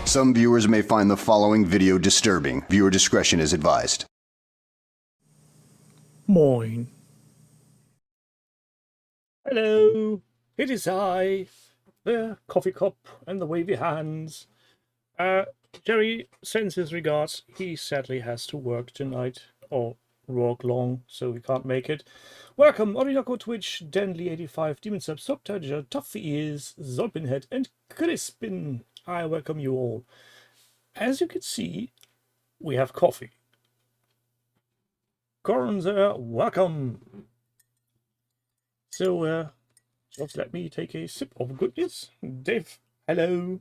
Some viewers may find the following video disturbing. Viewer discretion is advised. Moin. Hello, it is I, the coffee cup and the wavy hands. Jerry sends his regards. He sadly has to work tonight, or work long, so he can't make it. Welcome, Orinoco Twitch, Denly85, Demon Sub, Subtiger, Toughy Ears, Zolpinhead, and Crispin. I welcome you all. As you can see, we have coffee. Coronzer, welcome. So, just let me take a sip of goodness. Dave, hello.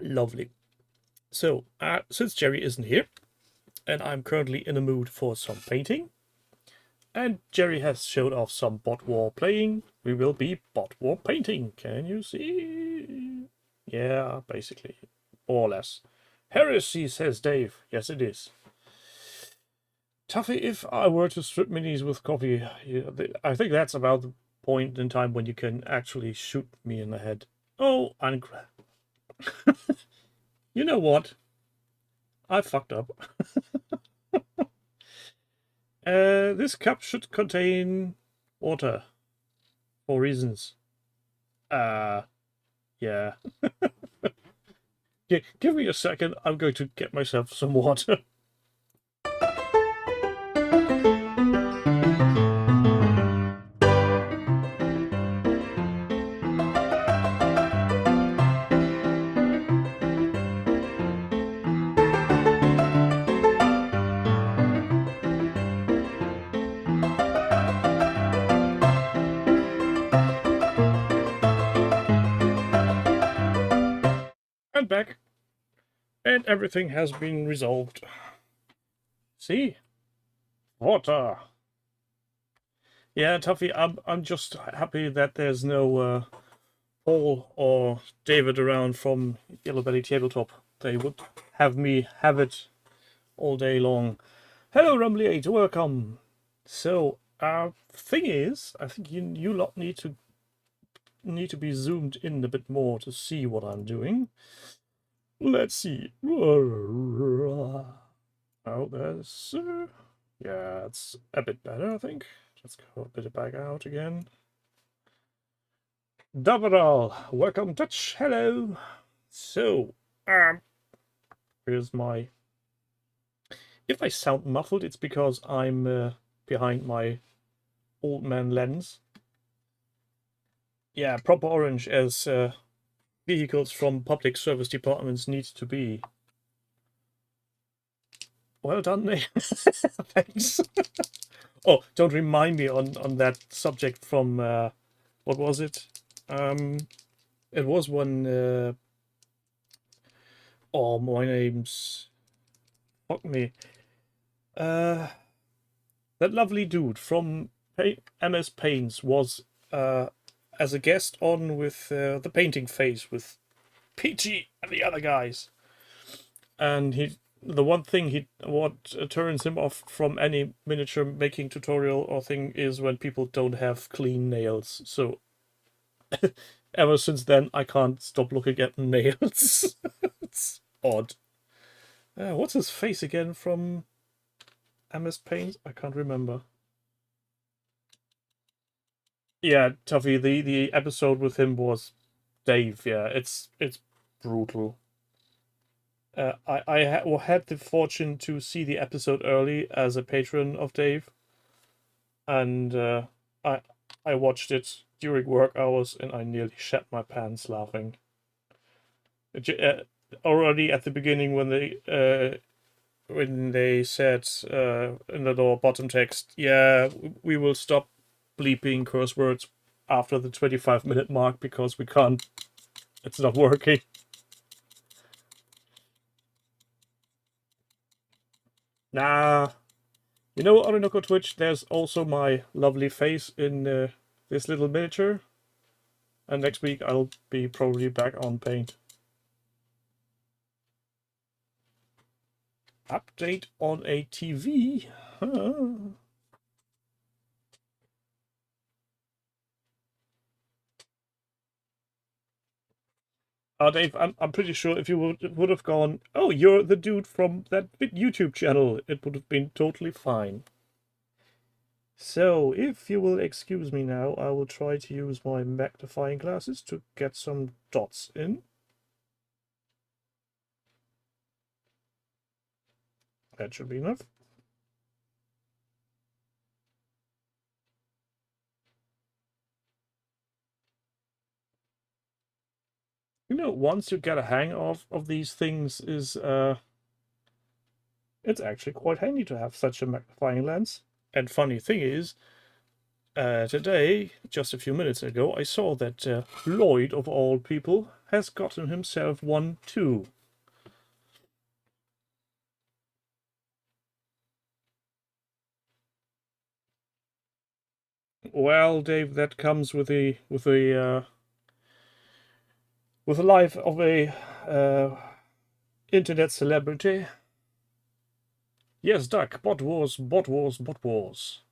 Lovely. So, since Jerry isn't here, and I'm currently in the mood for some painting, and Jerry has showed off some bot war playing, we will be bot war painting. Can you see? Yeah, basically, more or less. Heresy, says Dave. Yes, it is. Tuffy, if I were to strip minis with coffee, I think that's about the point in time when you can actually shoot me in the head. Oh, and you know what? I fucked up. This cup should contain water for reasons. Yeah. Give me a second. I'm going to get myself some water. And back. And everything has been resolved. See? Water. Yeah, Tuffy, I'm just happy that there's no Paul or David around from Yellow Belly Tabletop. They would have me have it all day long. Hello, Rumbly8, welcome. So, thing is, I think you lot need to be zoomed in a bit more to see what I'm doing. Let's see. Oh, there's... yeah, it's a bit better, I think. Let's go a bit back out again. Davidal, welcome, Touch, hello. So, here's my... If I sound muffled, it's because I'm behind my old man lens. Yeah, proper orange, as vehicles from public service departments need to be. Well done, Nate. Thanks. Oh, don't remind me on that subject from what was it? It was one. Oh, my name's. Fuck me. That lovely dude from MS Paints was as a guest on with the painting phase with Peachy and the other guys, and the one thing what turns him off from any miniature making tutorial or thing is when people don't have clean nails. So ever since then I can't stop looking at nails. It's odd. What's his face again from MS Paint? I can't remember. Yeah, Tuffy, the episode with him was Dave. Yeah, it's brutal. I had the fortune to see the episode early as a patron of Dave, and I watched it during work hours, and I nearly shat my pants laughing. Already at the beginning when they said in the lower bottom text, yeah, we will stop bleeping curse words after the 25-minute mark because we can't. It's not working. Nah. You know, Orinoco Twitch, there's also my lovely face in this little miniature. And next week I'll be probably back on paint. Update on a TV? Huh. Dave, I'm pretty sure if you would have gone, oh, you're the dude from that YouTube channel, it would have been totally fine. So, if you will excuse me now, I will try to use my magnifying glasses to get some dots in. That should be enough. You know, once you get a hang of these things, it's actually quite handy to have such a magnifying lens. And funny thing is, today, just a few minutes ago, I saw that Lloyd, of all people, has gotten himself one too. Well, Dave, that comes with the life of a internet celebrity. Yes, Duck. Bot wars, bot wars, bot wars.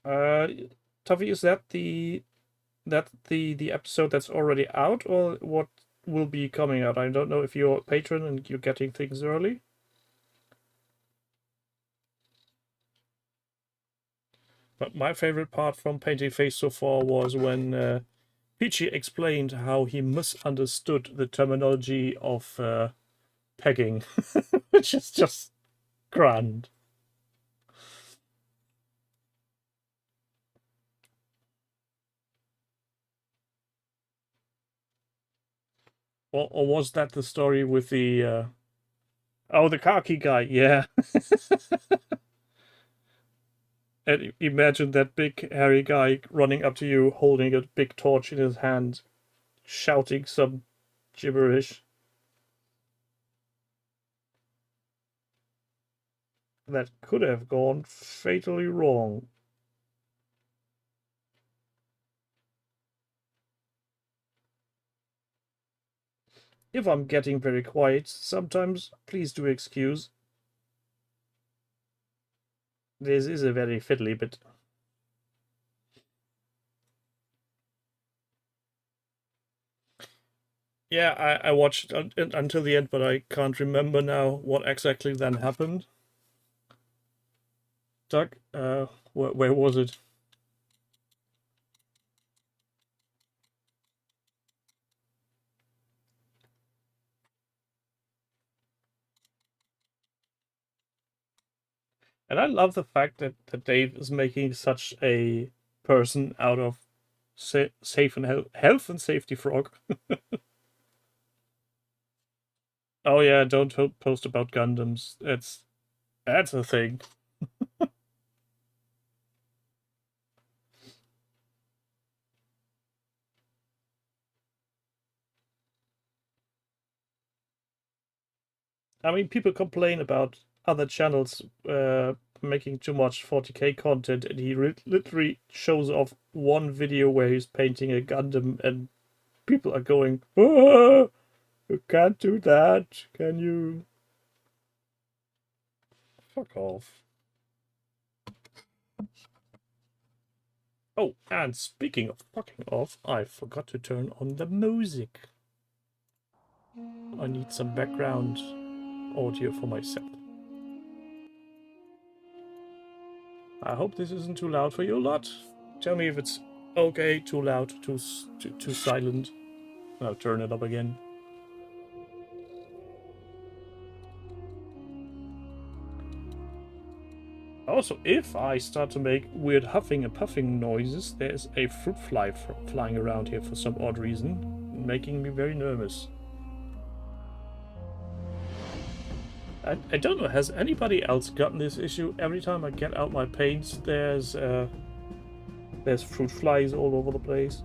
Tuffy, is that the episode that's already out, or what will be coming out? I don't know if you're a patron and you're getting things early. But my favorite part from Painting Face so far was when Peachy explained how he misunderstood the terminology of pegging, which is just grand. Or was that the story with the... Oh, the khaki guy, yeah. And imagine that big hairy guy running up to you, holding a big torch in his hand, shouting some gibberish. That could have gone fatally wrong. If I'm getting very quiet sometimes, please do excuse. This is a very fiddly bit. Yeah, I watched it until the end, but I can't remember now what exactly then happened. Doug, where was it? And I love the fact that Dave is making such a person out of safe and health and safety frog. Oh yeah, don't post about Gundams. That's a thing. I mean, people complain about other channels making too much 40k content, and he literally shows off one video where he's painting a Gundam, and people are going, "Oh, you can't do that, can you?" Fuck off. Oh, and speaking of fucking off, I forgot to turn on the music. I need some background audio for myself. I hope this isn't too loud for you lot. Tell me if it's okay, too loud, too silent. I'll turn it up again. Also, if I start to make weird huffing and puffing noises, there's a fruit fly flying around here for some odd reason, making me very nervous. I don't know, has anybody else gotten this issue? Every time I get out my paints, there's fruit flies all over the place.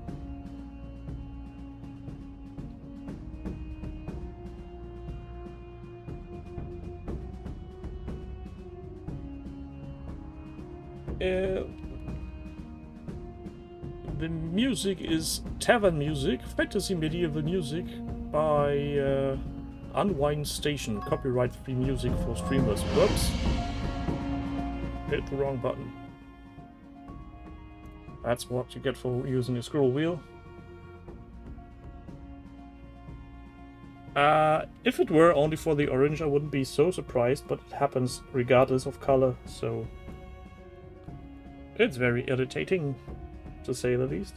The music is tavern music, fantasy medieval music by Unwind Station, copyright-free music for streamers. Whoops. Hit the wrong button. That's what you get for using a scroll wheel. If it were only for the orange, I wouldn't be so surprised, but it happens regardless of color, so it's very irritating, to say the least.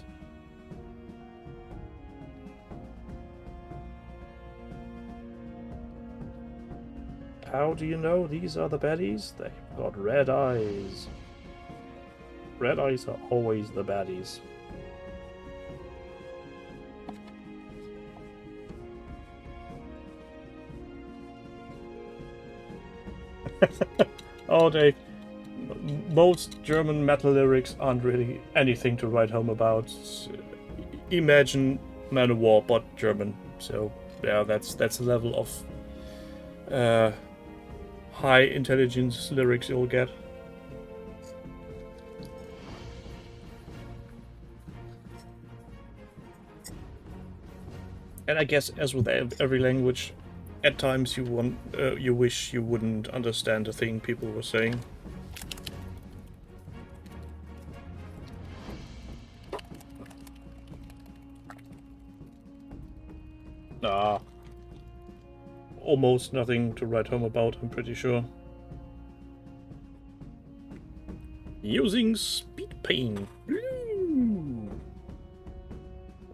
How do you know these are the baddies? They've got red eyes. Red eyes are always the baddies. Oh, most German metal lyrics aren't really anything to write home about. Imagine Manowar, but German. So yeah, that's the level of high intelligence lyrics you'll get. And I guess, as with every language, at times you wish you wouldn't understand the thing people were saying. Almost nothing to write home about, I'm pretty sure. Using speed paint blue.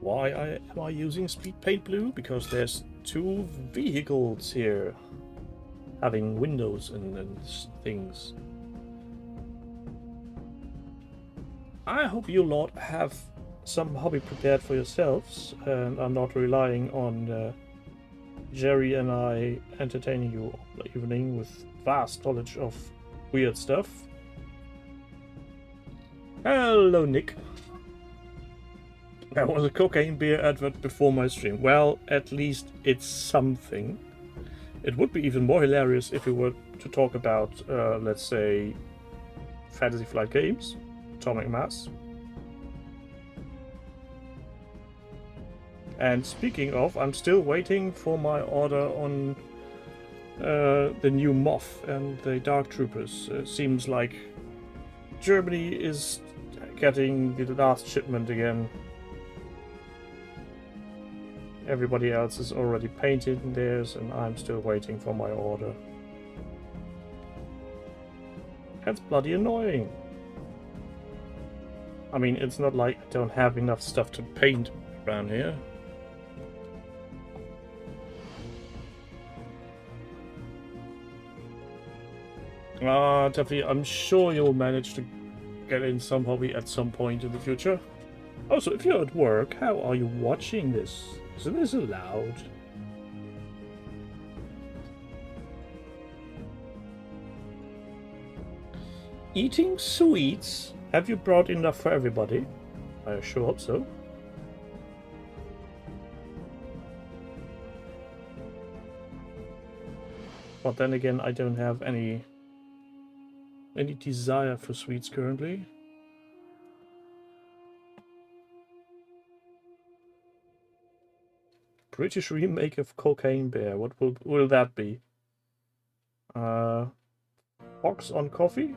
Why am I using speed paint blue? Because there's 2 vehicles here having windows and things. I hope you lot have some hobby prepared for yourselves and are not relying on Jerry and I entertaining you all the evening with vast knowledge of weird stuff. Hello, Nick. That was a cocaine beer advert before my stream. Well, at least it's something. It would be even more hilarious if we were to talk about, let's say, Fantasy Flight Games, Atomic Mass. And speaking of, I'm still waiting for my order on the new Moth and the Dark Troopers. Seems like Germany is getting the last shipment again. Everybody else is already painted theirs, and I'm still waiting for my order. That's bloody annoying. I mean, it's not like I don't have enough stuff to paint around here. Tuffy, I'm sure you'll manage to get in some hobby at some point in the future. Also, if you're at work, how are you watching this? Isn't this allowed? Eating sweets? Have you brought enough for everybody? I sure hope so. But then again, I don't have any desire for sweets currently. British remake of Cocaine Bear. What will that be? Fox on coffee?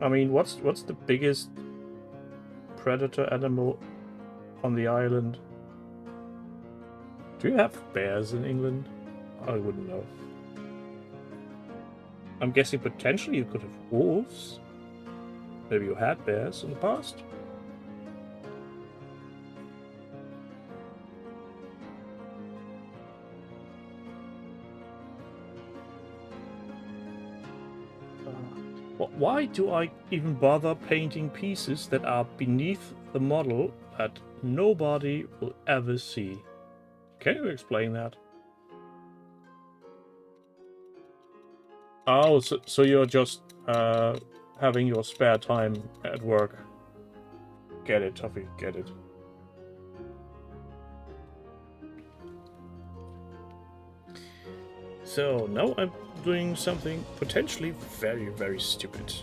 I mean, what's the biggest predator animal on the island? Do you have bears in England? I wouldn't know. I'm guessing potentially you could have wolves. Maybe you had bears in the past. Why do I even bother painting pieces that are beneath the model that nobody will ever see? Can you explain that? Oh, so you're just having your spare time at work. Get it, Tuffy, get it. So now I'm doing something potentially very, very stupid.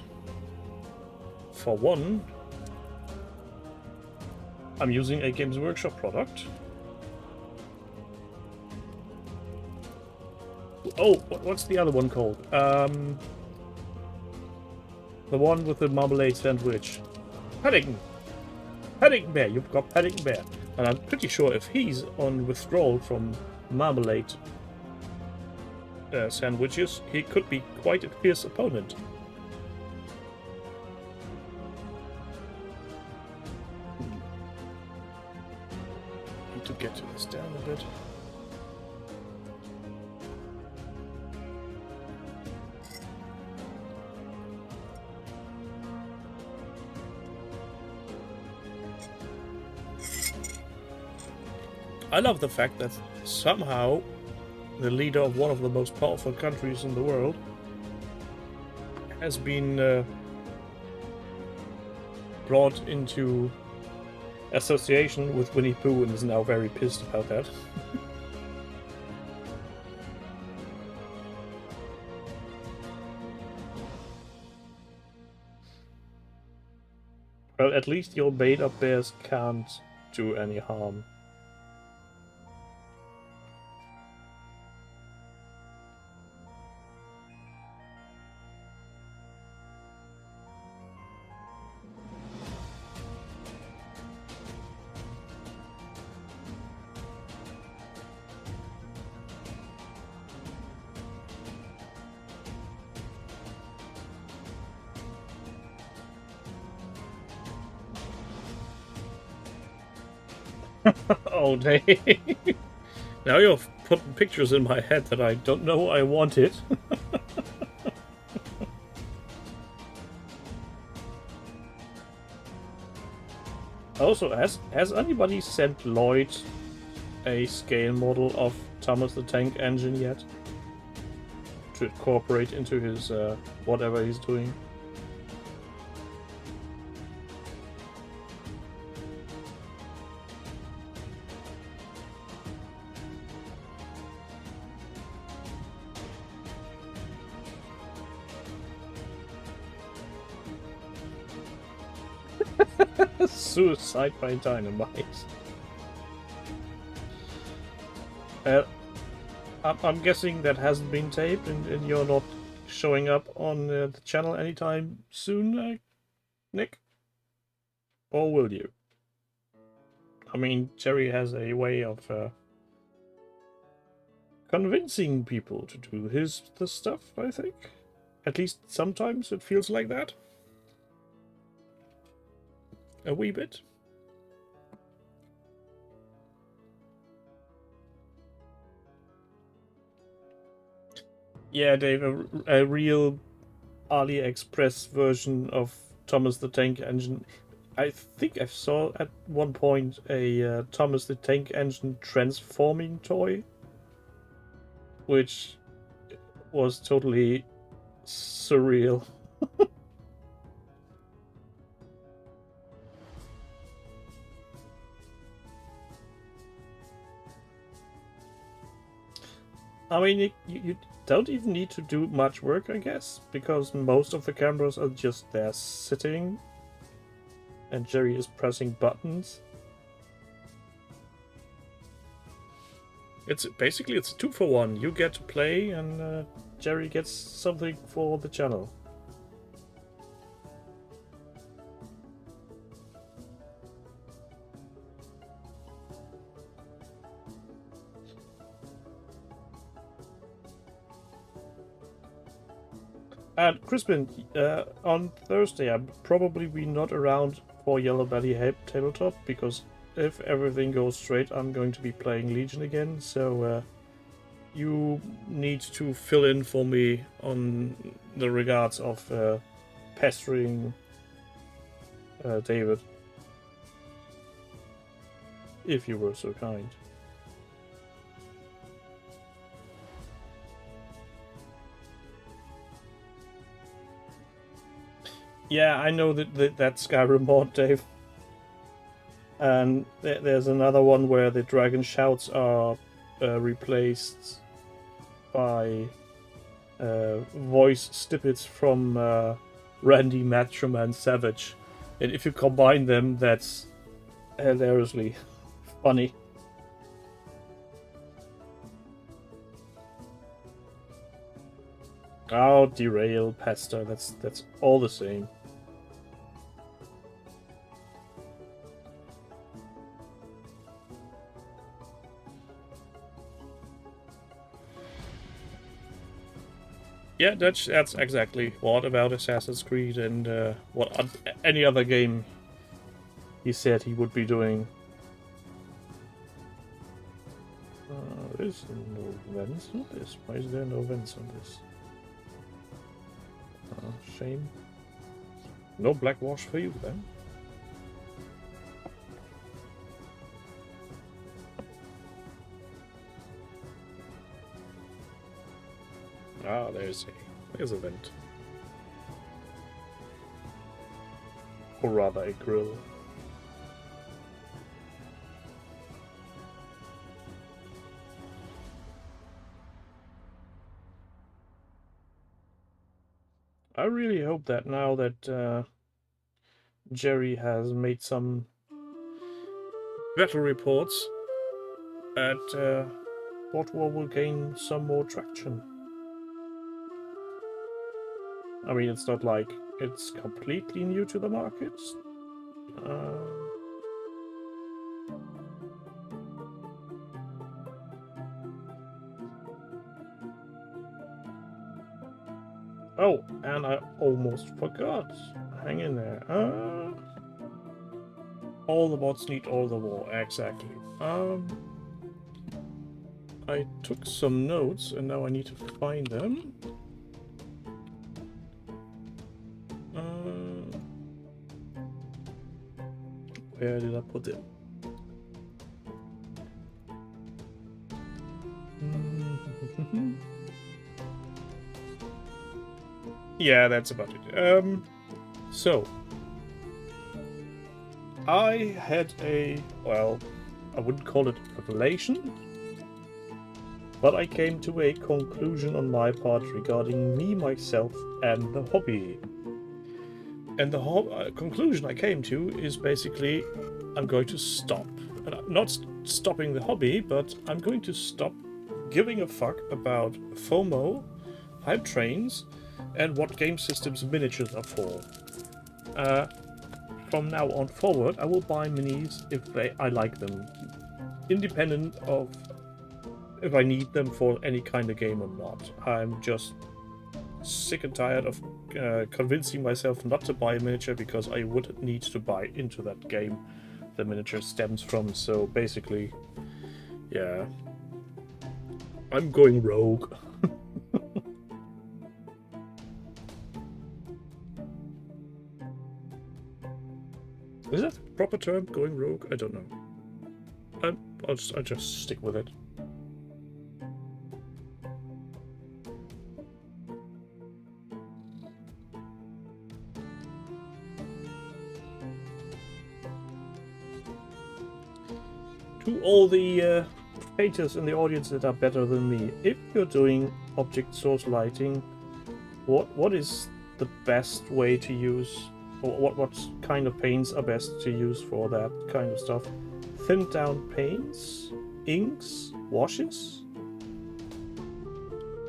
For one, I'm using a Games Workshop product. Oh, what's the other one called? The one with the marmalade sandwich. Paddington. Panic Bear, you've got Panic Bear. And I'm pretty sure if he's on withdrawal from marmalade sandwiches, he could be quite a fierce opponent. Need to get this down a bit. I love the fact that somehow the leader of one of the most powerful countries in the world has been brought into association with Winnie Pooh and is now very pissed about that. Well, at least your beta bears can't do any harm. Oh, dang. Now you're putting pictures in my head that I don't know I wanted. Also, has anybody sent Lloyd a scale model of Thomas the Tank Engine yet? To incorporate into his whatever he's doing? Suicide by dynamite. I'm guessing that hasn't been taped and you're not showing up on the channel anytime soon, Nick? Or will you? I mean, Jerry has a way of convincing people to do the stuff, I think. At least sometimes it feels like that. A wee bit. Yeah, Dave, a real AliExpress version of Thomas the Tank Engine. I think I saw at one point a Thomas the Tank Engine transforming toy, which was totally surreal. I mean, you don't even need to do much work, I guess, because most of the cameras are just there sitting, and Jerry is pressing buttons. It's basically a 2-for-1. You get to play, and Jerry gets something for the channel. And Crispin, on Thursday I'll probably be not around for Yellow Belly Tabletop, because if everything goes straight, I'm going to be playing Legion again, so you need to fill in for me on the regards of pestering David. If you were so kind. Yeah, I know that Skyrim mod, Dave. And there's another one where the dragon shouts are replaced by voice snippets from Randy Machoman Savage. And if you combine them, that's hilariously funny. Oh, derail, pester, that's all the same. Yeah, that's exactly what about Assassin's Creed and any other game he said he would be doing. There's no vents on this. Why is there no vents on this? Shame. No black wash for you then. Ah, there's a vent. Or rather a grill. I really hope that now that Jerry has made some better reports, that Bot War will gain some more traction. I mean, it's not like it's completely new to the market. Oh, and I almost forgot. Hang in there. All the bots need all the war, exactly. I took some notes and now I need to find them. Where did I put them? Yeah, that's about it. So I had well, I wouldn't call it a revelation, but I came to a conclusion on my part regarding me, myself, and the hobby. And the conclusion I came to is basically I'm going to stop. And I'm not stopping the hobby, but I'm going to stop giving a fuck about FOMO, hype trains, and what game systems miniatures are for. From now on forward, I will buy minis if I like them, independent of if I need them for any kind of game or not. I'm just sick and tired of convincing myself not to buy a miniature because I would need to buy into that game the miniature stems from. So basically, yeah, I'm going rogue. Is that a proper term, going rogue? I don't know. I'll just stick with it. To all the haters in the audience that are better than me, if you're doing object source lighting, what is the best way to use, or what kind of paints are best to use for that kind of stuff? Thinned down paints, inks, washes?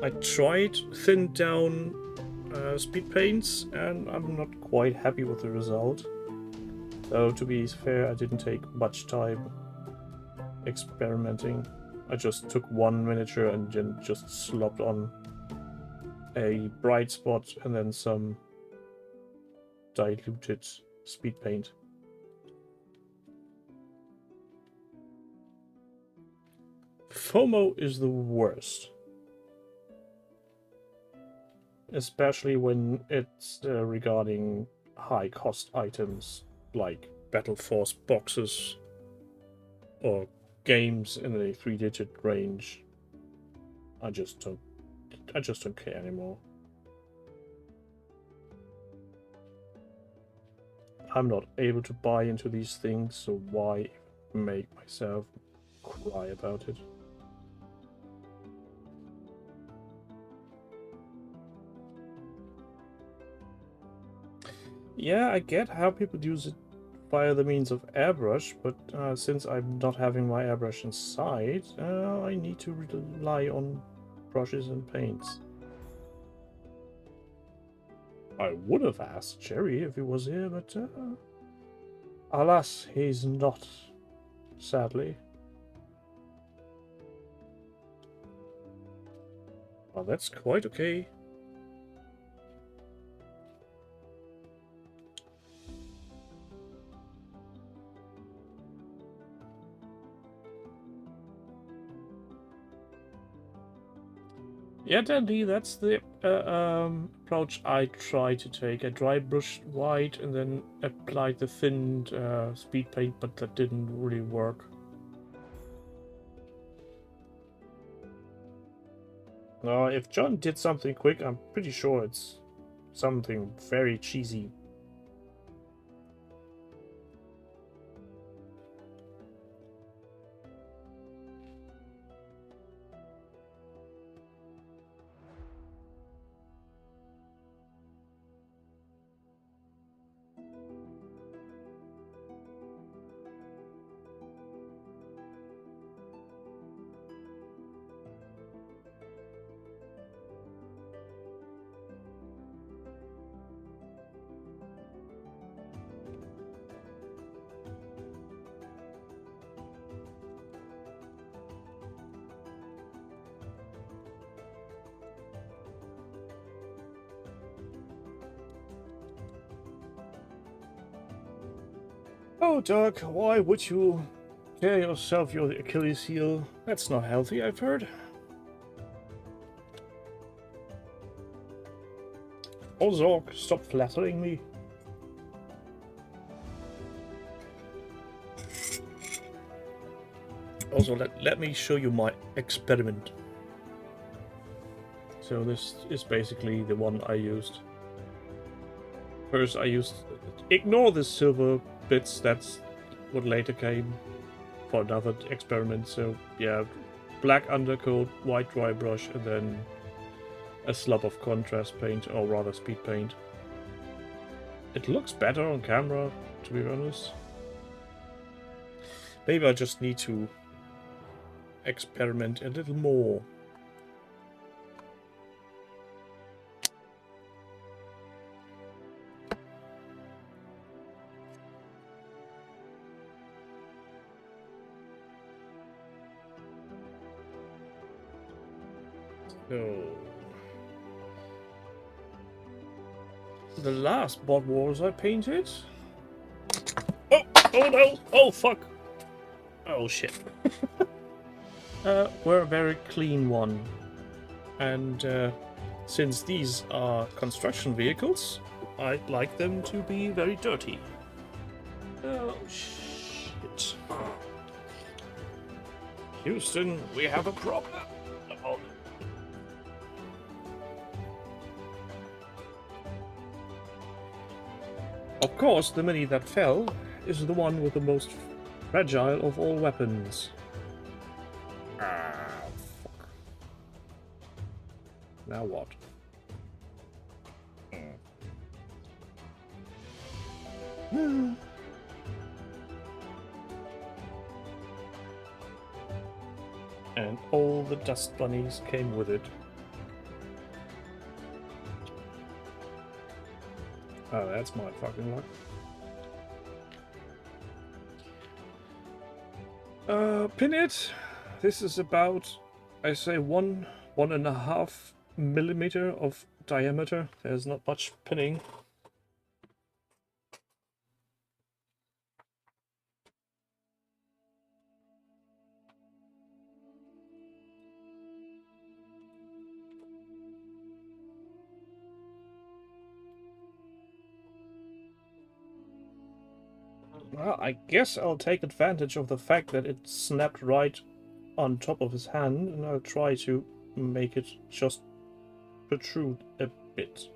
I tried thinned down speed paints and I'm not quite happy with the result. Though to be fair, I didn't take much time experimenting. I just took one miniature and then just slopped on a bright spot and then some diluted speed paint. FOMO is the worst, especially when it's regarding high cost items like Battle Force boxes or games in a 3-digit range. I just don't care anymore. I'm not able to buy into these things, so why make myself cry about it? Yeah, I get how people use it via the means of airbrush, but since I'm not having my airbrush inside, I need to rely on brushes and paints. I would have asked Jerry if he was here, but alas, he's not, sadly. Well, that's quite okay. Yeah, Dandy, that's the approach I try to take. I dry brushed white and then applied the thin speed paint, but that didn't really work. No, if John did something quick, I'm pretty sure it's something very cheesy. Oh, Doug, why would you tear yourself your Achilles heel? That's not healthy, I've heard. Oh, Zork, stop flattering me. Also, let me show you my experiment. So this is basically the one I used. First I used... Ignore the silver bits, that's what later came for another experiment. So yeah, black undercoat, white dry brush, and then a slab of contrast paint, or rather speed paint. It looks better on camera, to be honest. Maybe I just need to experiment a little more. So, the last bot wars I painted. Oh no! Oh fuck! Oh shit! Were a very clean one, and since these are construction vehicles, I'd like them to be very dirty. Oh shit! Houston, we have a problem. Oh. Of course, the mini that fell is the one with the most fragile of all weapons. Ah, fuck. Now what? And all the dust bunnies came with it. Oh, that's my fucking luck. Pin it. This is about, I say, 1.5 millimeter of diameter. There's not much pinning. Well, I guess I'll take advantage of the fact that it snapped right on top of his hand, and I'll try to make it just protrude a bit.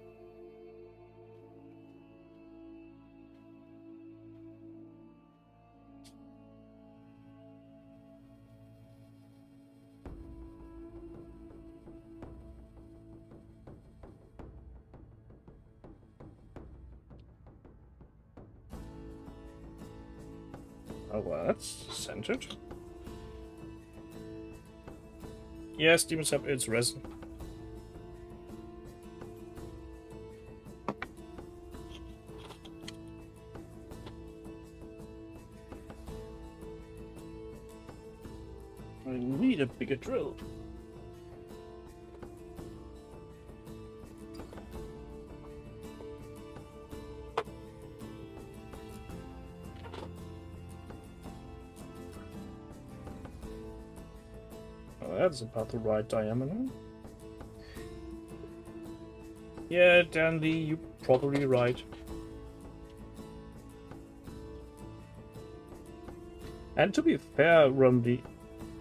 Oh, well, that's centered. Yes, Demon Sap, it's resin. I need a bigger drill. That's about the right diameter. Yeah, Dandy, you're probably right. And to be fair, Rumby,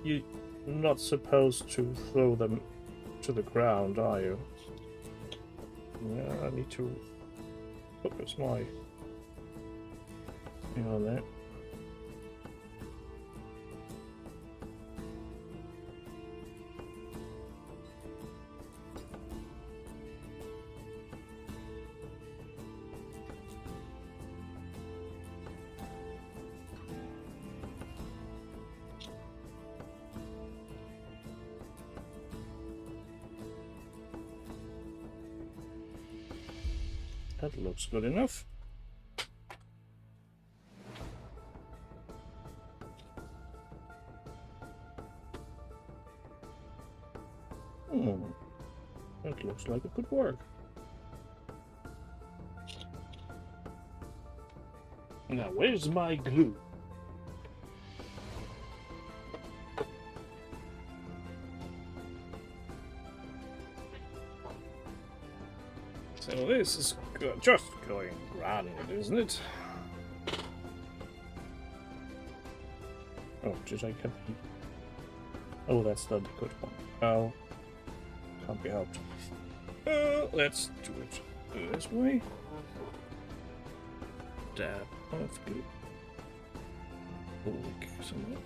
you're not supposed to throw them to the ground, are you? Yeah, I need to focus my thing on that. That looks good enough. That looks like it could work. Now, where's my glue? So this is just going grand, isn't it? Oh, did I get the... Oh, that's not the good one. Oh, can't be helped. Let's do it this way. Dab of glue. Lick some up.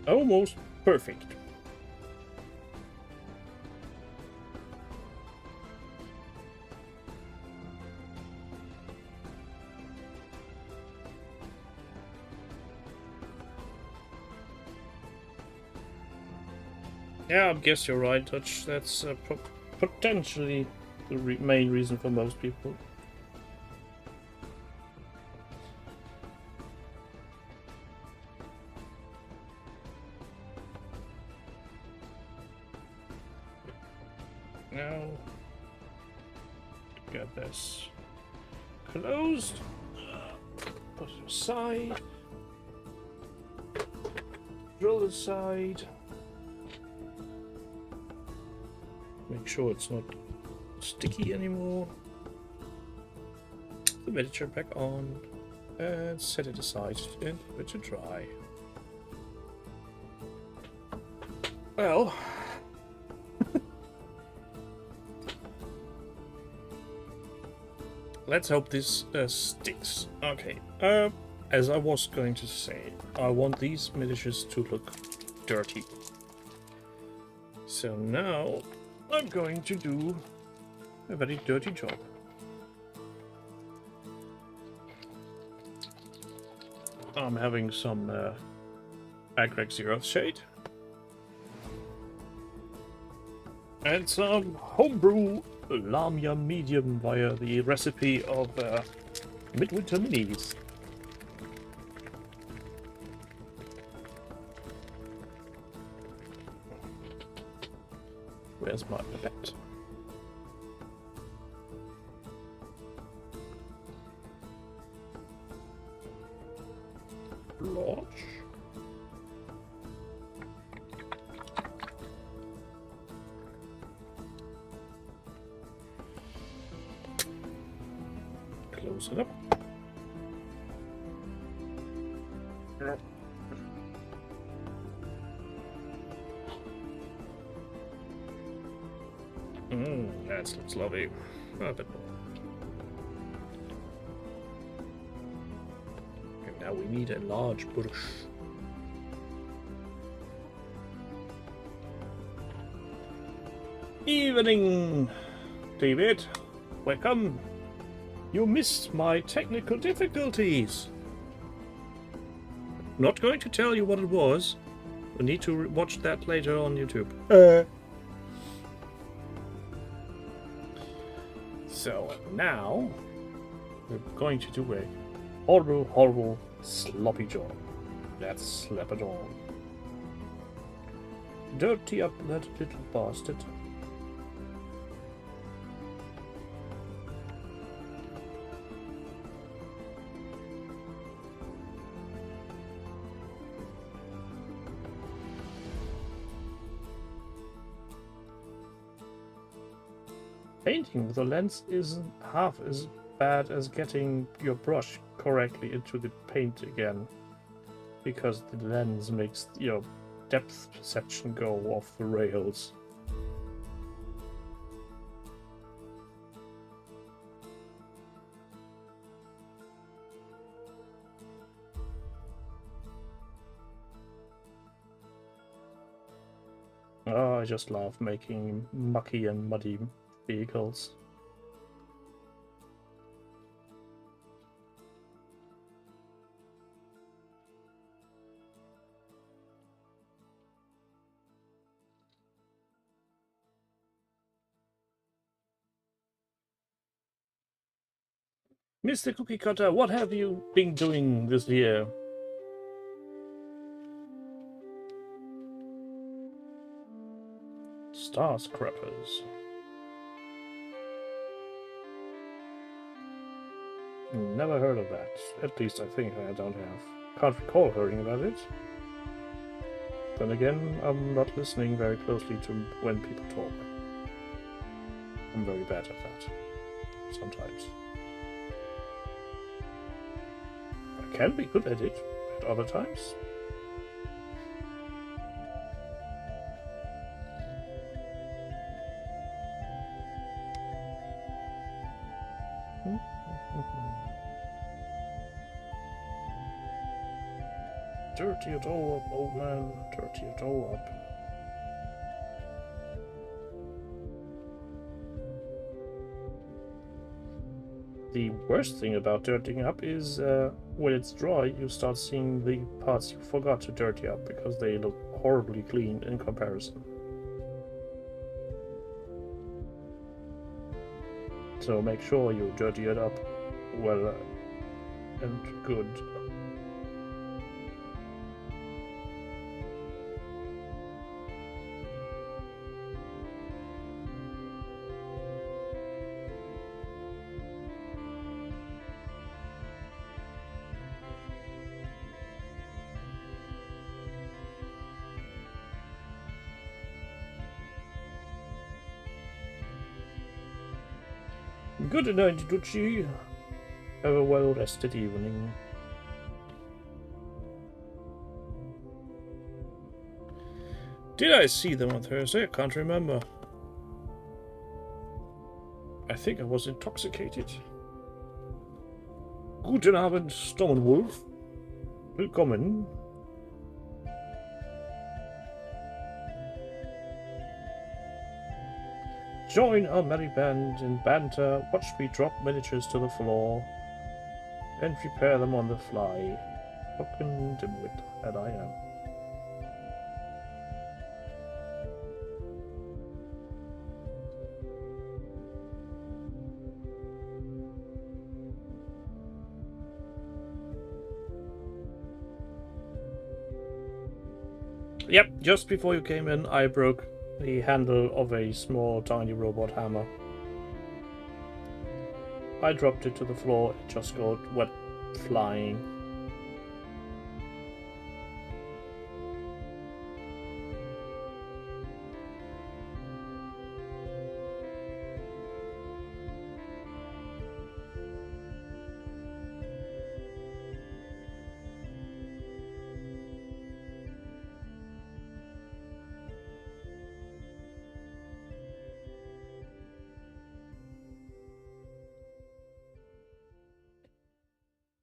Almost perfect. Yeah, I guess you're right, Dutch. That's potentially the main reason for most people. Now, get this closed, put it aside, drill aside, make sure it's not sticky anymore, the miniature back on, and set it aside and leave it to dry. Well, let's hope this sticks. Okay, as I was going to say, I want these miniatures to look dirty. So now I'm going to do a very dirty job. I'm having some Agreg Zero shade and some homebrew Lamia medium via the recipe of Midwinter Minis. Where's my pipette? Launch. Close it up. That looks lovely. A bit more. And now we need a large brush. Evening, David. Welcome. You missed my technical difficulties. Not going to tell you what it was. We need to watch that later on YouTube. So now we're going to do a horrible Sloppy John. Let's slap it on. Dirty up that little bastard. Painting with a lens isn't half as bad as getting your brush correctly into the paint again, because the lens makes your depth perception go off the rails. Oh, I just love making mucky and muddy vehicles. Mr. Cookie Cutter, what have you been doing this year? Star Scrappers. Never heard of that. At least I think I don't have. Can't recall hearing about it. Then again, I'm not listening very closely to when people talk. I'm very bad at that. Sometimes. I can be good at it at other times. Dirty it all up, old man. Dirty it all up. The worst thing about dirtying up is when it's dry, you start seeing the parts you forgot to dirty up because they look horribly clean in comparison. So make sure you dirty it up well and good. Good night, Ducci. Have a well-rested evening. Did I see them on Thursday? I can't remember. I think I was intoxicated. Guten Abend, Stormenwolf. Willkommen. Join our merry band in banter, watch me drop miniatures to the floor, and repair them on the fly. Fucking dimwit that I am. Yep, just before you came in, I broke the handle of a small, tiny robot hammer. I dropped it to the floor, it just went flying.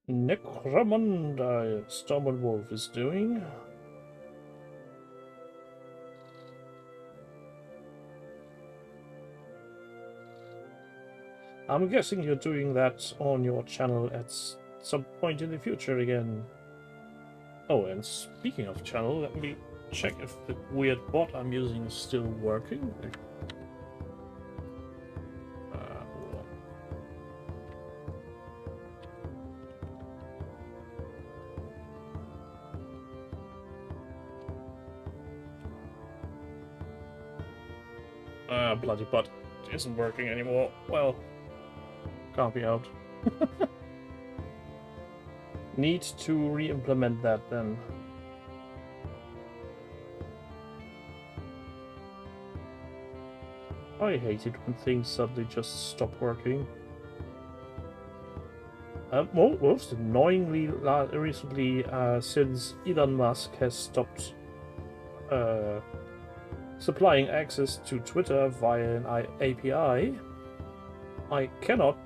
Necromunda, Stormenwolf is doing. I'm guessing you're doing that on your channel at some point in the future again. Oh, and speaking of channel, let me check if the weird bot I'm using is still working. Hold on. 。 . 。 . 。 . 。 . 。 . 。 . 。 . 。 . 。 . 。 . 。 . 。 。 . 。 。 . 。 。 。 。 。 。 。 。 。 。 。 。 . 。 。 。 。 。 。 。 。 . 。 Hold on. Ah, bloody butt isn't working anymore. Well, can't be out. Need to re-implement that then. I hate it when things suddenly just stop working. Most annoyingly, recently, since Elon Musk has stopped supplying access to Twitter via an API, I cannot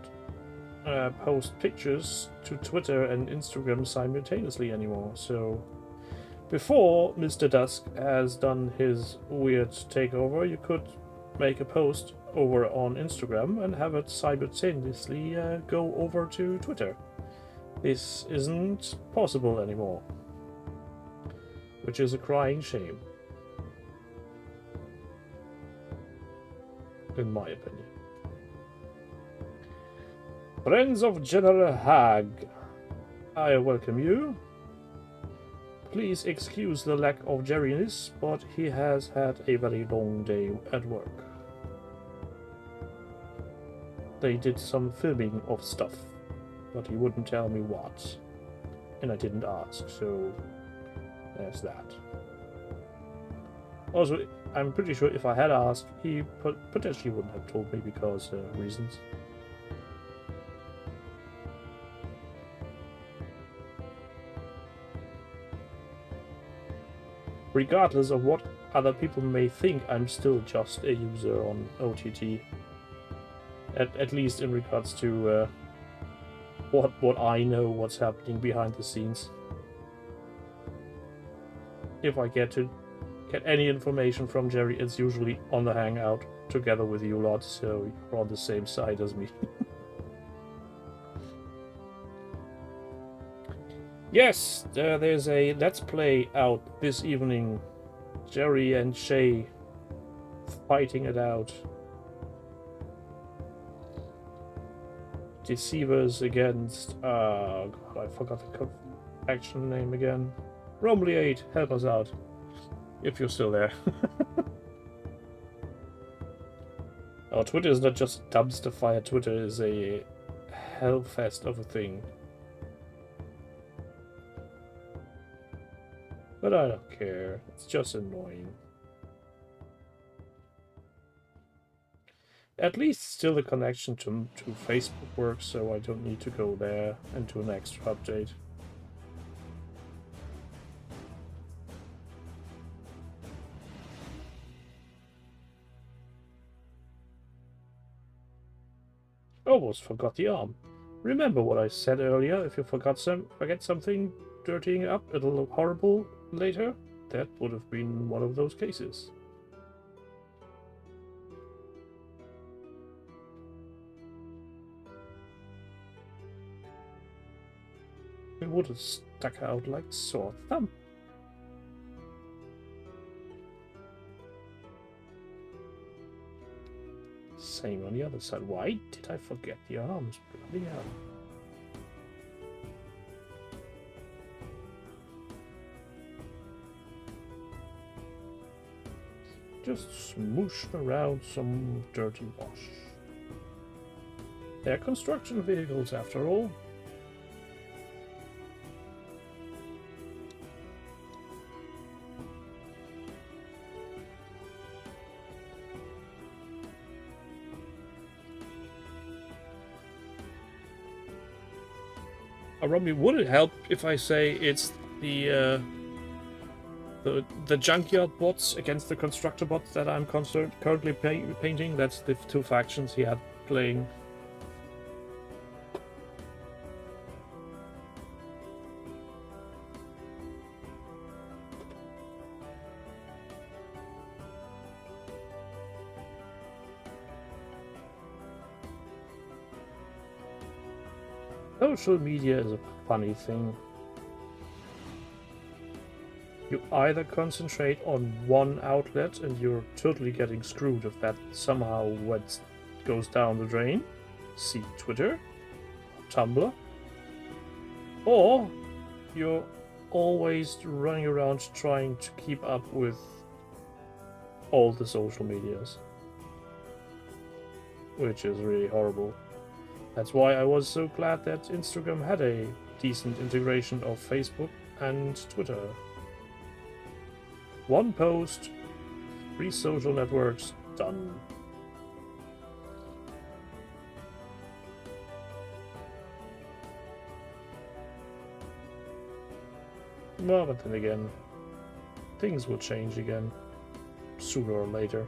post pictures to Twitter and Instagram simultaneously anymore. So, before Mr. Dusk has done his weird takeover, you could make a post over on Instagram and have it simultaneously go over to Twitter. This isn't possible anymore, which is a crying shame, in my opinion. Friends of General Hag, I welcome you. Please excuse the lack of Jerryness, but he has had a very long day at work. They did some filming of stuff, but he wouldn't tell me what, and I didn't ask, so there's that. Also, I'm pretty sure if I had asked, he potentially wouldn't have told me because reasons. Regardless of what other people may think, I'm still just a user on OTT. At least in regards to what I know, what's happening behind the scenes. If I get any information from Jerry, it's usually on the Hangout together with you lot, so you're on the same side as me. Yes, there's a Let's Play out this evening. Jerry and Shay fighting it out. Deceivers against, God, I forgot the action name again. Romley 8, help us out. If you're still there. Oh, Twitter is not just dumpster fire, Twitter is a hellfest of a thing. But I don't care, it's just annoying. At least still the connection to Facebook works, so I don't need to go there and do an extra update. Almost forgot the arm. Remember what I said earlier? If you forget something, dirtying it up, it'll look horrible later. That would have been one of those cases. It would have stuck out like sore thumb. Same on the other side. Why did I forget the arms? Bloody hell. Just smooshed around some dirty wash. They're construction vehicles after all. Robbie, would it help if I say it's the junkyard bots against the constructor bots that I'm currently painting? That's the two factions he had playing. Social media is a funny thing. You either concentrate on one outlet and you're totally getting screwed if that somehow goes down the drain. See Twitter, Tumblr. Or you're always running around trying to keep up with all the social medias. which is really horrible. That's why I was so glad that Instagram had a decent integration of Facebook and Twitter. One post, 3 social networks, done. Well, but then again, things will change again, sooner or later.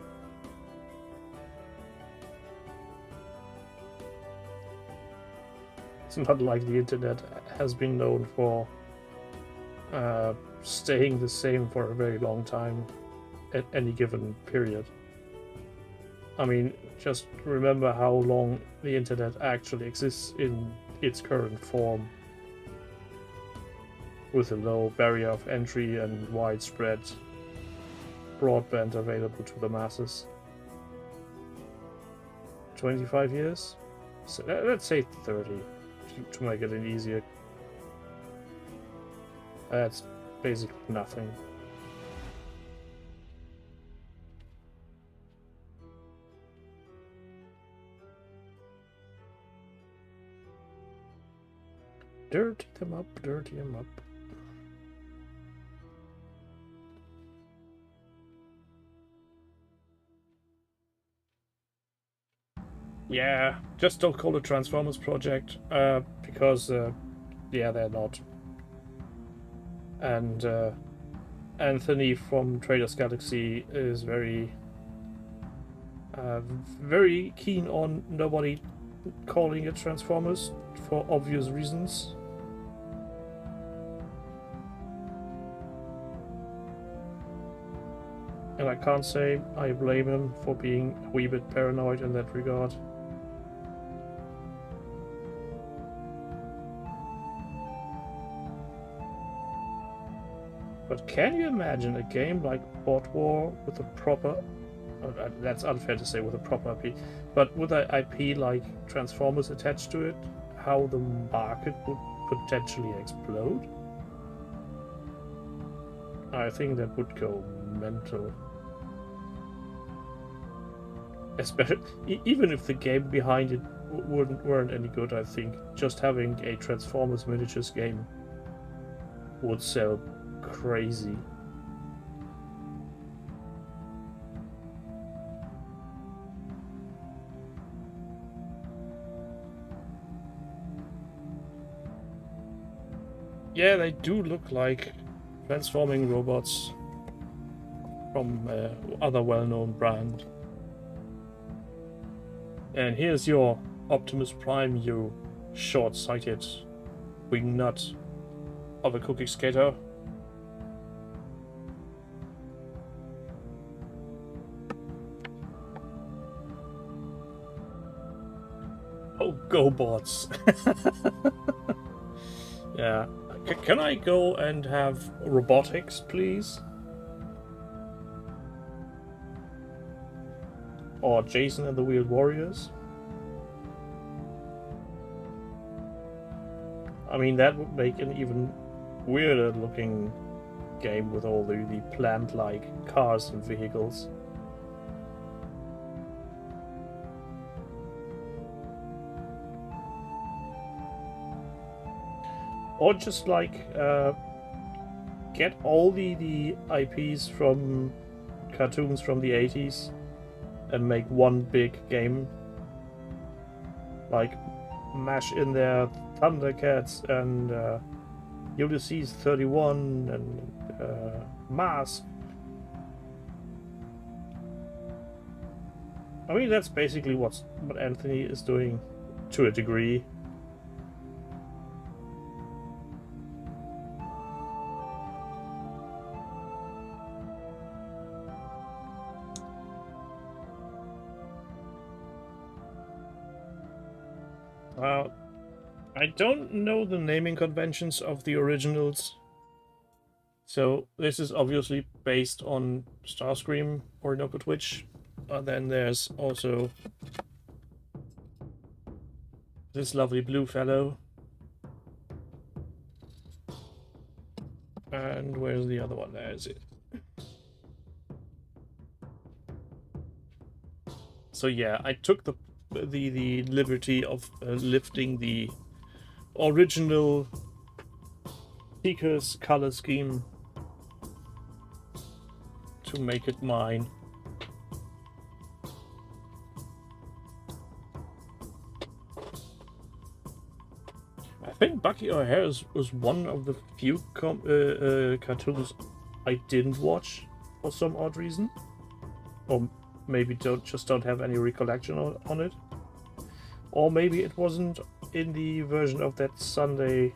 It's not like the internet has been known for staying the same for a very long time at any given period. I mean, just remember how long the internet actually exists in its current form, with a low barrier of entry and widespread broadband available to the masses. 25 years? So let's say 30 to make it easier. That's basically nothing. Dirty them up, dirty them up. Yeah, just don't call it Transformers Project, because, yeah, they're not. And Anthony from Traders Galaxy is very keen on nobody calling it Transformers for obvious reasons. And I can't say I blame him for being a wee bit paranoid in that regard. But can you imagine a game like Bot War with a proper... that's unfair to say with a proper IP, but with an IP like Transformers attached to it, how the market would potentially explode? I think that would go mental. Especially, even if the game behind it weren't any good, I think just having a Transformers miniatures game would sell crazy. Yeah, they do look like transforming robots from other well-known brand. And here's your Optimus Prime, you short-sighted wingnut of a cookie skater. Oh, go bots. Yeah. Can I go and have robotics, please? Or Jason and the Wheeled Warriors? I mean, that would make an even weirder looking game with all the plant-like cars and vehicles. Or just like get all the IPs from cartoons from the 80s and make one big game. Like mash in there Thundercats and Ulysses 31 and Mask. I mean, that's basically what Anthony is doing to a degree. I don't know the naming conventions of the originals, so this is obviously based on Starscream or Orinoco Twitch. Then there's also this lovely blue fellow. And where's the other one? There is it. So yeah, I took the the liberty of lifting the original Seeker's color scheme to make it mine. I think Bucky O'Hare was one of the few cartoons I didn't watch for some odd reason, or maybe just don't have any recollection on it, or maybe it wasn't in the version of that Sunday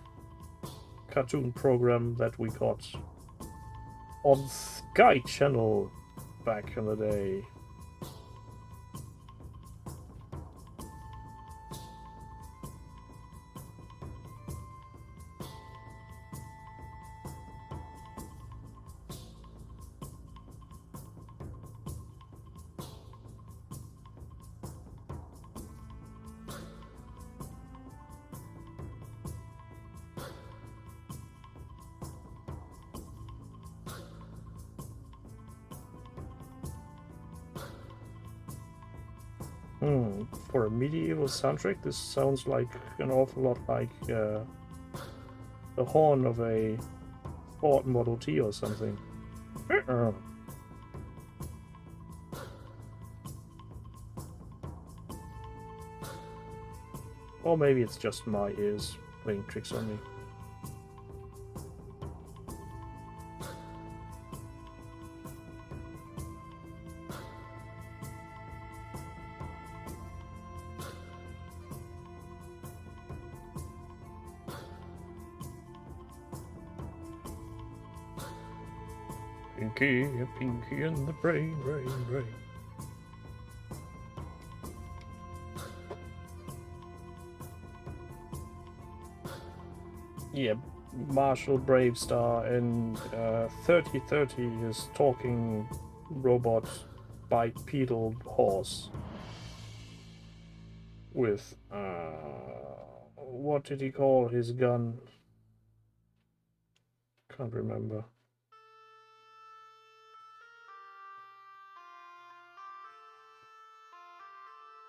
cartoon program that we got on Sky Channel back in the day. For a medieval soundtrack, this sounds like an awful lot like the horn of a Ford Model T or something. Or maybe it's just my ears playing tricks on me. Pinky, Pinky in the brain, brain. Yeah, Marshall Bravestar in 3030 is talking robot bipedal horse with what did he call his gun? Can't remember.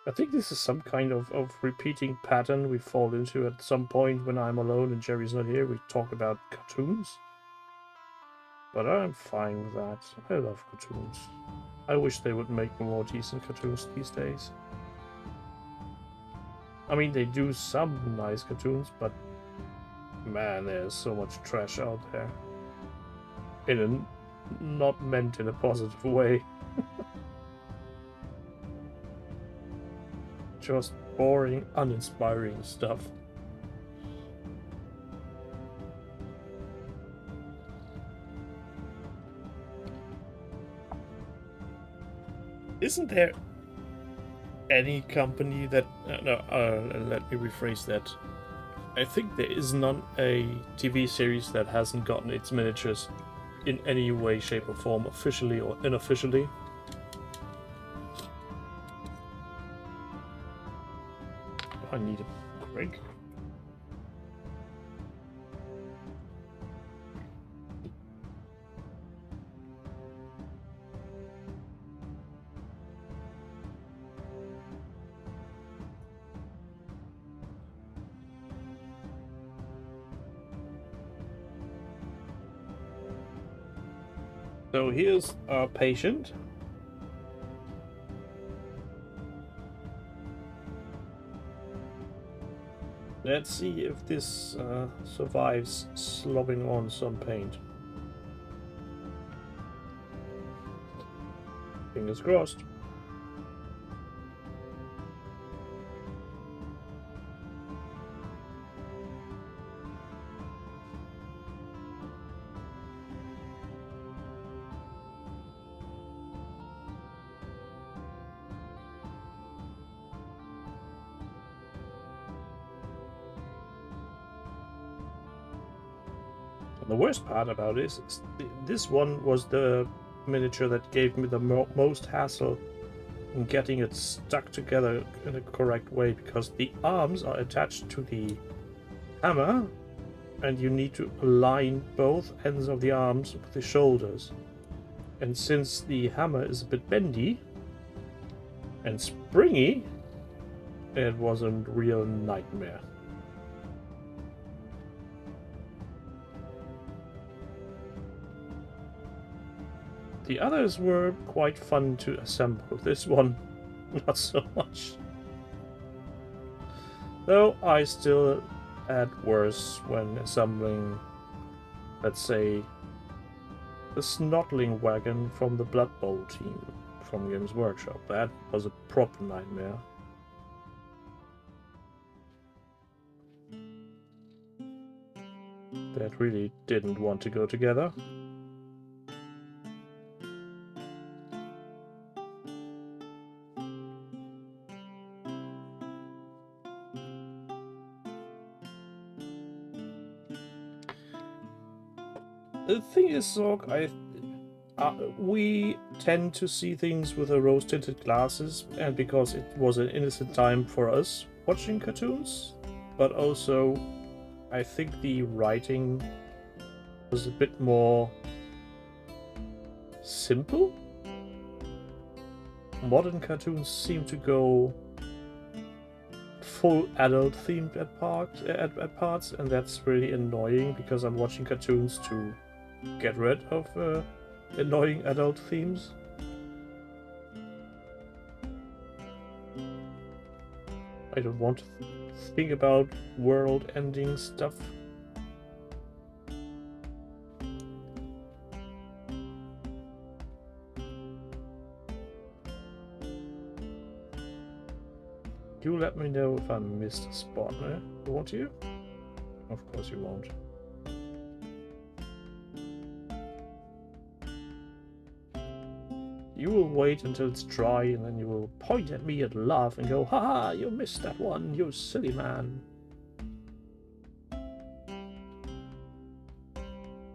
I think this is some kind of repeating pattern we fall into at some point when I'm alone and Jerry's not here. We talk about cartoons. But I'm fine with that. I love cartoons. I wish they would make more decent cartoons these days. I mean, they do some nice cartoons, but man, there's so much trash out there. Not meant in a positive way. Just boring, uninspiring stuff. Isn't there any company that... let me rephrase that. I think there is not a TV series that hasn't gotten its miniatures in any way, shape or form, officially or unofficially. I need a break. So here's our patient. Let's see if this survives slobbing on some paint. Fingers crossed. The worst part about this is this one was the miniature that gave me the most hassle in getting it stuck together in a correct way, because the arms are attached to the hammer and you need to align both ends of the arms with the shoulders. And since the hammer is a bit bendy and springy, it was a real nightmare. The others were quite fun to assemble. This one, not so much. Though I still had worse when assembling, let's say, the snottling wagon from the Blood Bowl team from Games Workshop. That was a proper nightmare. That really didn't want to go together. The thing is, Zorg, we tend to see things with the rose-tinted glasses, and because it was an innocent time for us watching cartoons, but also I think the writing was a bit more simple. Modern cartoons seem to go full adult themed at parts, and that's really annoying because I'm watching cartoons to get rid of annoying adult themes. I don't want to think about world-ending stuff. You let me know if I missed a spot, eh? Won't you? Of course you won't. You will wait until it's dry, and then you will point at me and laugh and go, haha, you missed that one, you silly man.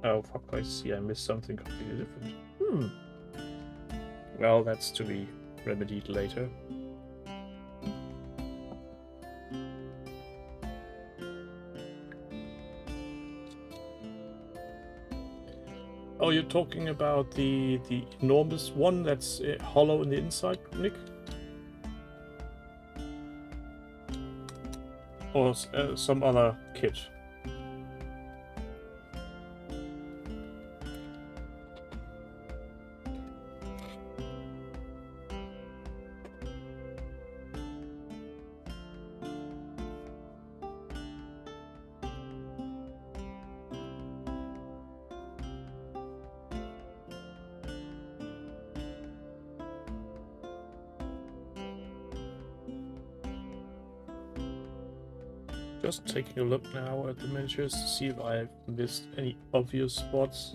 Oh, fuck, I see, I missed something completely different. Well, that's to be remedied later. Oh, you're talking about the enormous one that's hollow in the inside, Nick? Or some other kit? Just taking a look now at the miniatures to see if I've missed any obvious spots.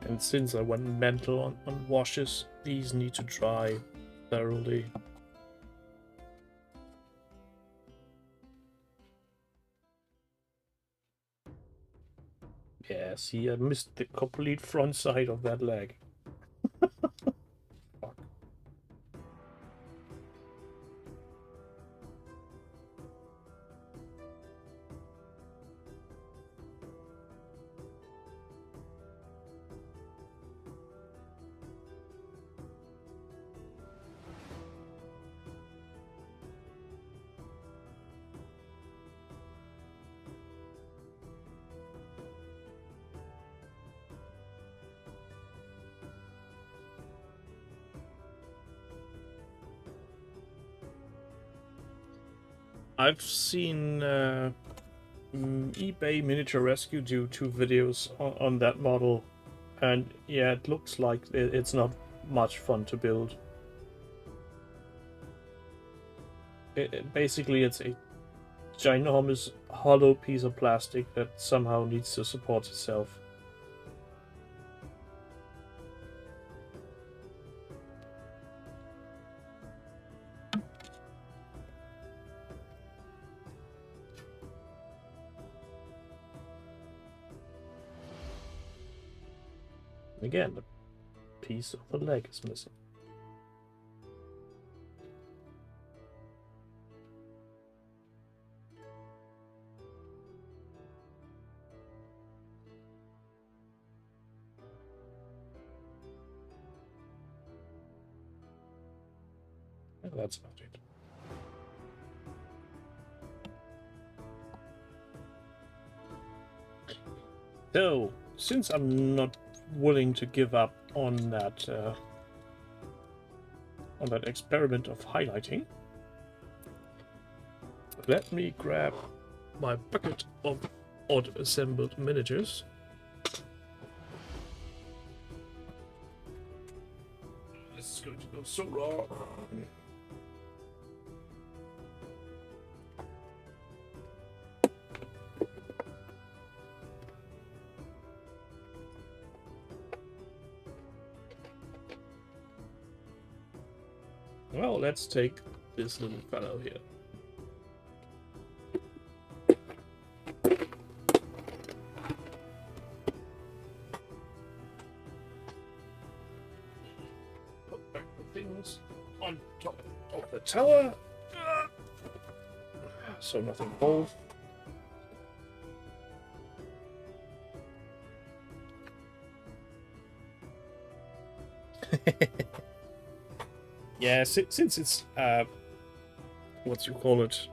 And since I went mental on washes, these need to dry thoroughly. Yeah, see, I missed the complete front side of that leg. Fuck. I've seen eBay Miniature Rescue do 2 videos on that model, and yeah, it looks like it's not much fun to build. Basically, it's a ginormous hollow piece of plastic that somehow needs to support itself. Again, a piece of the leg is missing. that's not it. So, since I'm not willing to give up on that experiment of highlighting, let me grab my bucket of odd assembled miniatures. This is going to go so wrong. Well, let's take this little fellow here. Put back the things on top of the tower. So nothing falls. Yeah, since it's what you call it,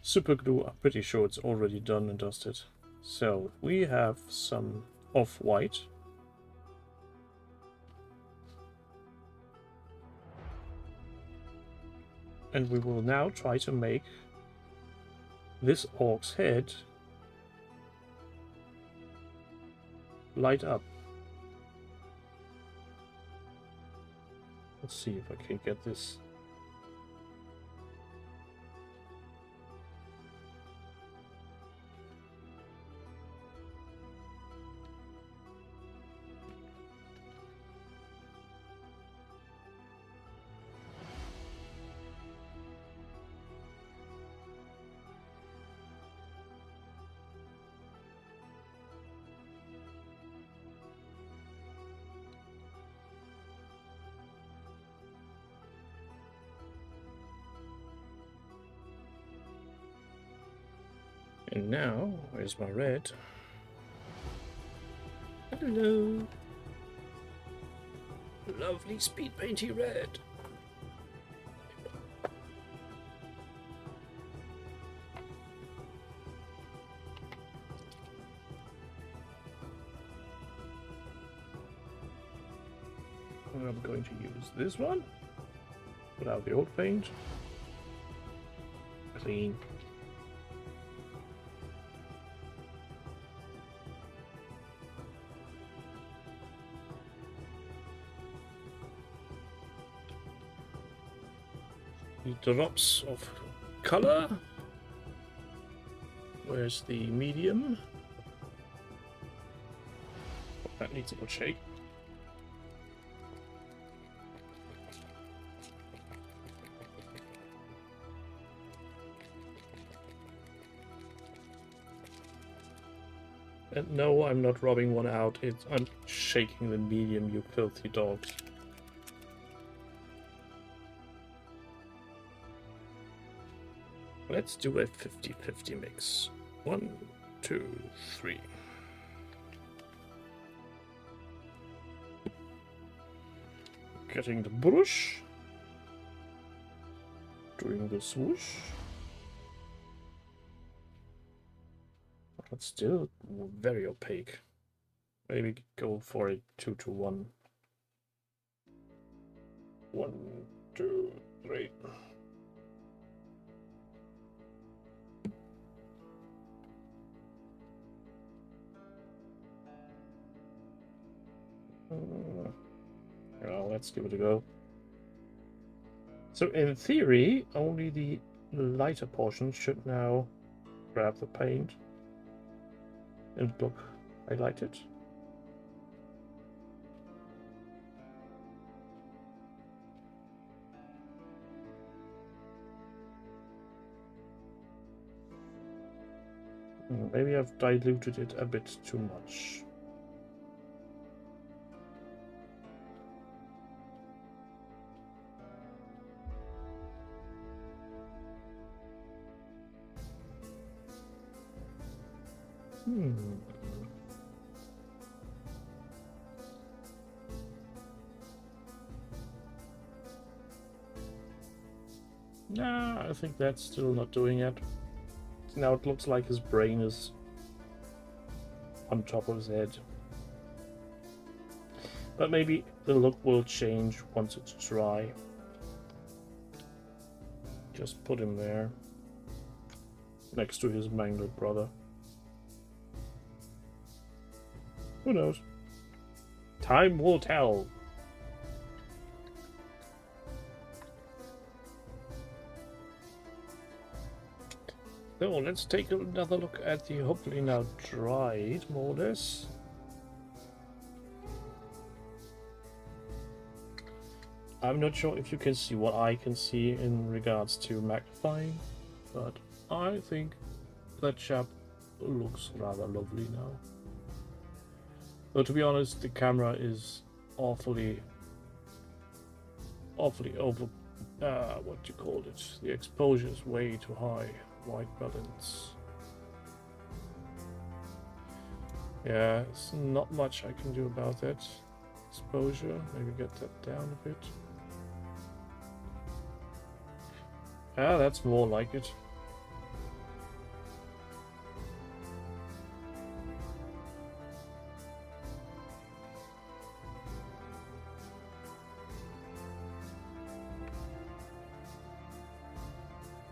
super glue, I'm pretty sure it's already done and dusted. So we have some off-white. And we will now try to make this orc's head light up. Let's see if I can get this. And now, where's my red? Hello. Lovely speed painty red. I'm going to use this one. Put out the old paint. Clean. Drops of color. Where's the medium? That needs a good shake. And no, I'm not rubbing one out. I'm shaking the medium, you filthy dogs. Let's do a 50-50 mix. 1, 2, 3. Getting the brush. Doing the swoosh. But still very opaque. Maybe go for a 2-to-1. 1, 2, 3. Well, let's give it a go. So in theory, only the lighter portions should now grab the paint and look highlighted. Maybe I've diluted it a bit too much. Nah, I think that's still not doing it. Now it looks like his brain is on top of his head. But maybe the look will change once it's dry. Just put him there, next to his mangled brother. Who knows? Time will tell. So let's take another look at the hopefully now dried more or less. I'm not sure if you can see what I can see in regards to magnifying, but I think that chap looks rather lovely now. Though to be honest, the camera is awfully over, what do you call it? The exposure is way too high. White balance. Yeah, it's not much I can do about that. Exposure, maybe get that down a bit. Ah, that's more like it.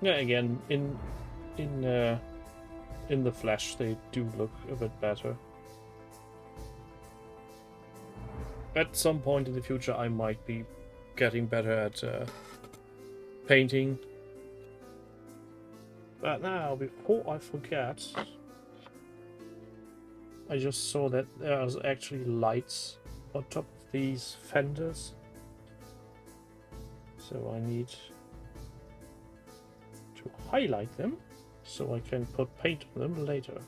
Yeah, again, in the flash they do look a bit better. At some point in the future I might be getting better at painting. But now, before I forget, I just saw that there's actually lights on top of these fenders. So I need to highlight them so I can put paint on them later.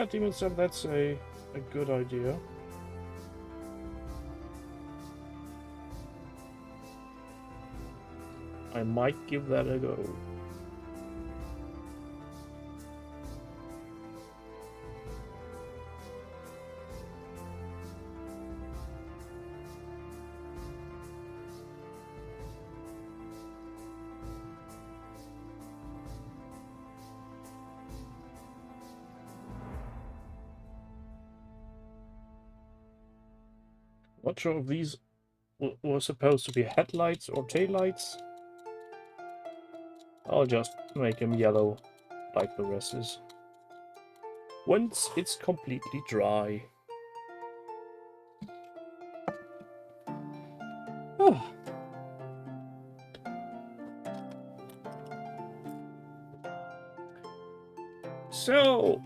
Demon said that's a good idea. I might give that a go. Not sure if these were supposed to be headlights or taillights. I'll just make them yellow like the rest is. Once it's completely dry. Oh. So,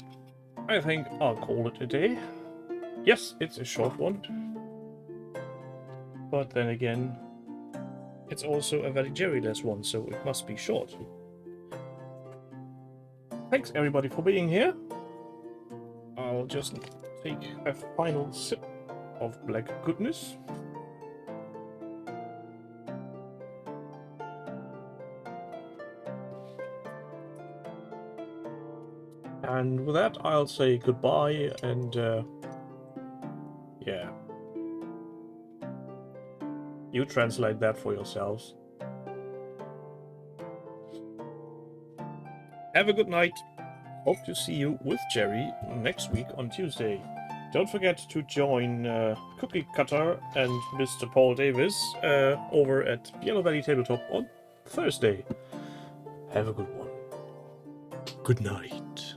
I think I'll call it a day. Yes, it's a short one. But then again, it's also a very Jerry-less one, so it must be short. Thanks everybody for being here. I'll just take a final sip of black goodness. And with that, I'll say goodbye and yeah. You translate that for yourselves. Have a good night. Hope to see you with Jerry next week on Tuesday. Don't forget to join Cookie Cutter and Mr. Paul Davis over at Yellow Valley Tabletop on Thursday. Have a good one. Good night.